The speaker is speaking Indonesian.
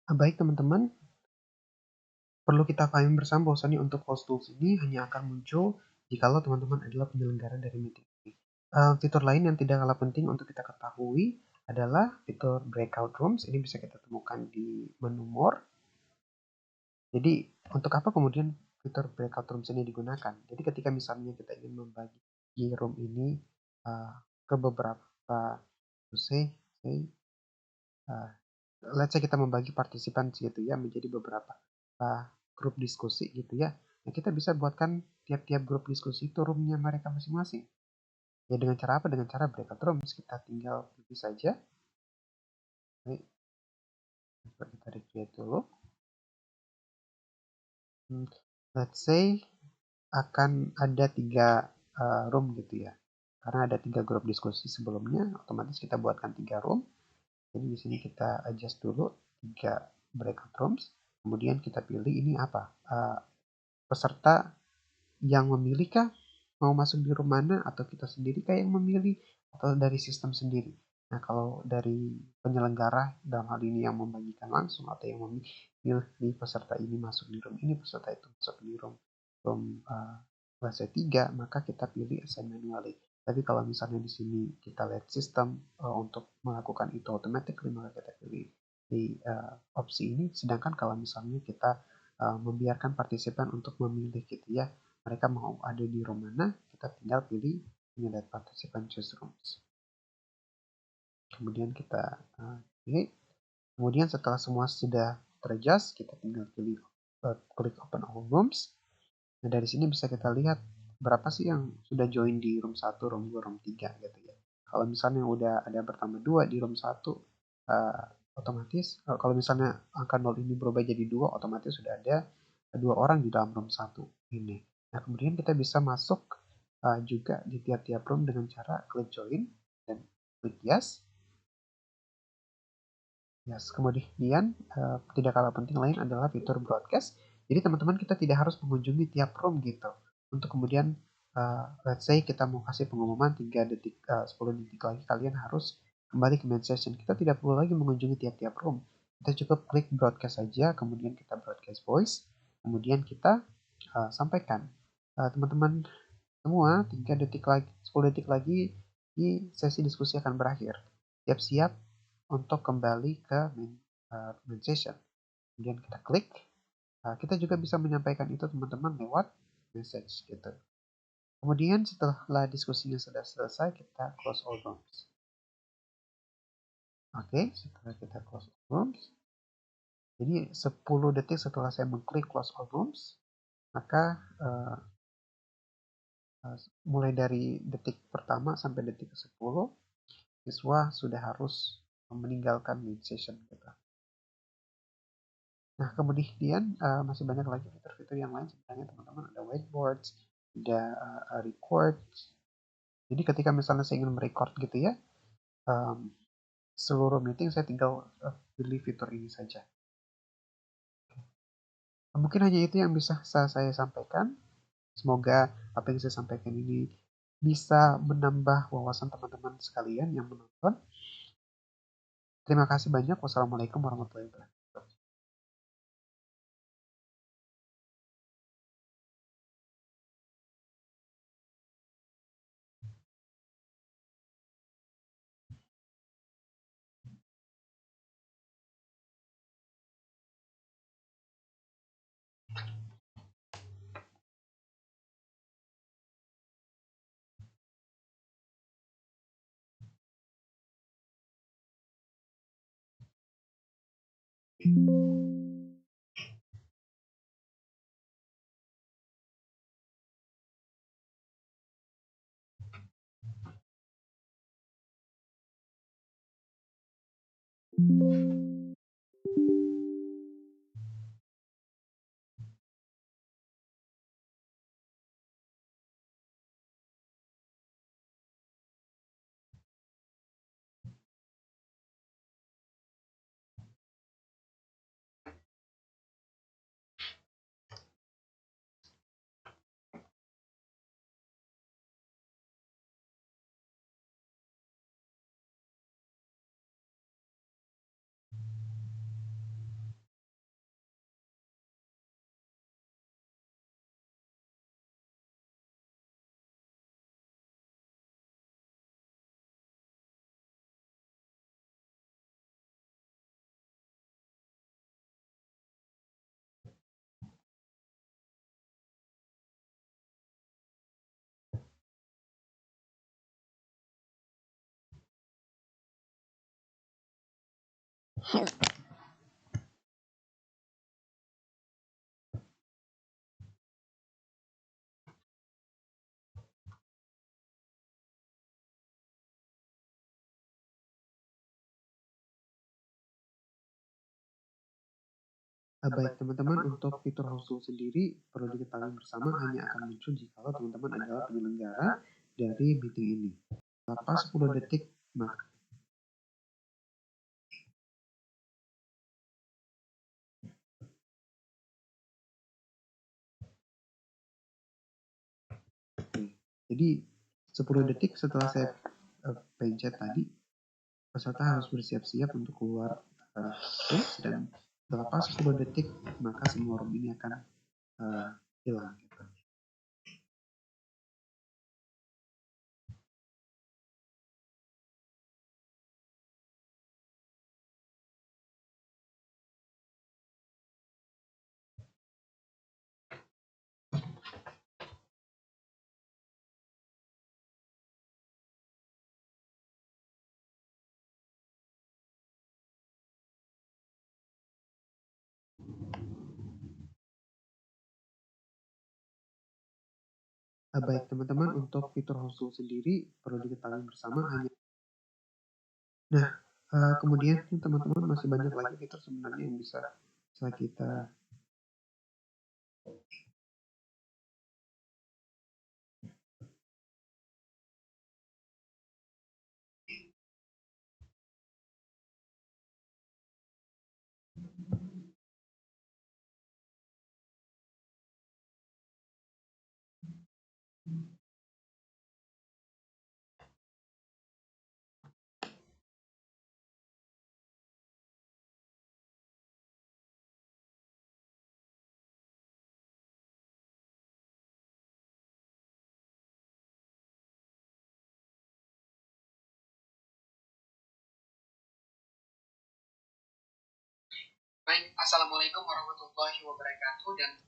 Baik teman-teman, perlu kita pahami bersama bahwasanya untuk host tools ini hanya akan muncul jikalau teman-teman adalah penyelenggara dari meeting ini. Fitur lain yang tidak kalah penting untuk kita ketahui adalah fitur breakout rooms. Ini bisa kita temukan di menu more. Jadi untuk apa kemudian fitur breakout rooms ini digunakan? Jadi ketika misalnya kita ingin membagi room ini ke beberapa, let's say kita membagi partisipan gitu ya menjadi beberapa grup diskusi gitu ya. Nah, kita bisa buatkan tiap-tiap grup diskusi itu roomnya mereka masing-masing. Ya dengan cara apa? Dengan cara breakout rooms. Kita tinggal pilih saja. Baik, kita recreate dulu. Let's say akan ada 3 room gitu ya. Karena ada 3 grup diskusi sebelumnya, otomatis kita buatkan 3 room. Jadi di sini kita adjust dulu 3 breakout rooms. Kemudian kita pilih ini apa? Peserta yang memilih kah mau masuk di room mana, atau kita sendiri kah yang memilih, atau dari sistem sendiri. Nah, kalau dari penyelenggara dalam hal ini yang membagikan langsung atau yang memilih peserta ini masuk di room ini, peserta itu masuk di room fase 3, maka kita pilih assign manually. Tapi kalau misalnya di sini kita lihat sistem untuk melakukan itu automatically, maka kita pilih di opsi ini. Sedangkan kalau misalnya kita membiarkan partisipan untuk memilih gitu ya, mereka mau ada di room mana, kita tinggal pilih let participant choose rooms. Kemudian kita pilih. Kemudian setelah semua sudah teradjust, kita tinggal pilih klik open all rooms. Nah, dari sini bisa kita lihat berapa sih yang sudah join di room 1, room 2, room 3 gitu ya. Kalau misalnya udah ada bertambah 2 di room 1, otomatis kalau misalnya angka 0 ini berubah jadi 2, otomatis sudah ada 2 orang di dalam room 1 ini. Nah, kemudian kita bisa masuk juga di tiap-tiap room dengan cara klik join dan klik yes. Yes, kemudian tidak kalah penting lain adalah fitur broadcast. Jadi teman-teman kita tidak harus mengunjungi tiap room gitu. Untuk kemudian let's say kita mau kasih pengumuman 3 detik, 10 detik lagi kalian harus kembali ke main session. Kita tidak perlu lagi mengunjungi tiap-tiap room. Kita cukup klik broadcast saja, kemudian kita broadcast voice, kemudian kita sampaikan. Teman-teman semua 3 detik lagi, 10 detik lagi di sesi diskusi akan berakhir. Siap-siap untuk kembali ke main session. Kemudian kita klik. Kita juga bisa menyampaikan itu teman-teman lewat message gitu. Kemudian setelah diskusinya sudah selesai, kita close all rooms. Oke, setelah kita close all rooms, jadi 10 detik setelah saya mengklik close all rooms, maka mulai dari detik pertama sampai detik ke-10, siswa sudah harus meninggalkan main session kita. Nah, kemudian masih banyak lagi fitur-fitur yang lain sebenarnya teman-teman. Ada whiteboards, ada record. Jadi ketika misalnya saya ingin merecord gitu ya, seluruh meeting saya tinggal pilih fitur ini saja. Mungkin hanya itu yang bisa saya sampaikan. Semoga apa yang saya sampaikan ini bisa menambah wawasan teman-teman sekalian yang menonton. Terima kasih banyak. Wassalamualaikum warahmatullahi wabarakatuh. Baik teman-teman, untuk fitur hosting sendiri perlu diketahui bersama hanya akan muncul jika teman-teman adalah penyelenggara dari meeting ini. Lepas 10 detik, maka jadi 10 detik setelah saya pencet tadi, peserta harus bersiap-siap untuk keluar stage, dan lepas 10 detik maka semua room ini akan hilang. Baik teman-teman, untuk fitur hosting sendiri perlu diketahui bersama hanya. Nah, kemudian teman-teman masih banyak lagi fitur sebenarnya yang bisa kita. Baik, Assalamualaikum warahmatullahi wabarakatuh, dan